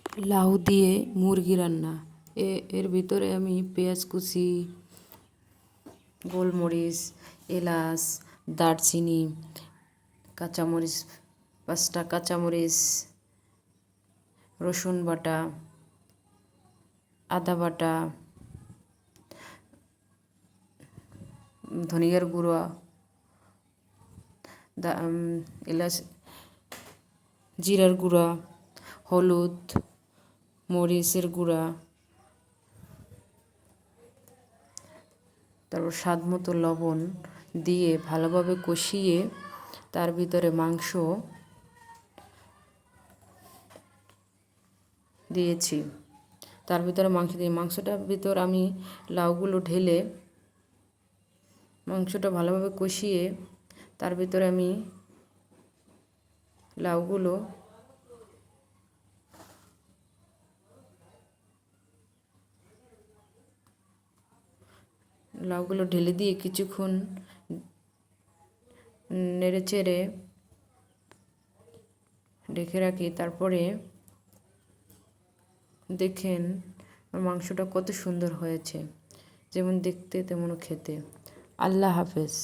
লাউ দিয়ে মুরগি রান্না। এর ভিতরে আমি পেঁয়াজ কুচি, গোলমরিচ, এলাচ, দারচিনি, কাঁচামরিচ, 5টা কাঁচামরিচ, রসুন বাটা, আদা বাটা, ধনিয়ার গুঁড়া, এলাচ, জিরার গুঁড়া, হলুদ, মরিচের গুঁড়া, তারপর স্বাদ মতো লবণ দিয়ে ভালোভাবে কষিয়ে তার ভিতরে মাংস দিয়েছি। তার ভিতরে মাংস দিয়ে মাংসটার ভিতর আমি লাউগুলো ঢেলে মাংসটা ভালোভাবে কষিয়ে তার ভিতরে আমি লাউগুলো ঢেলে দিয়ে কিছুক্ষণ নেড়ে চেড়ে ঢেকে রাখি। তারপরে দেখেন মাংসটা কত সুন্দর হয়েছে, যেমন দেখতে তেমন খেতে। আল্লাহ হাফেজ।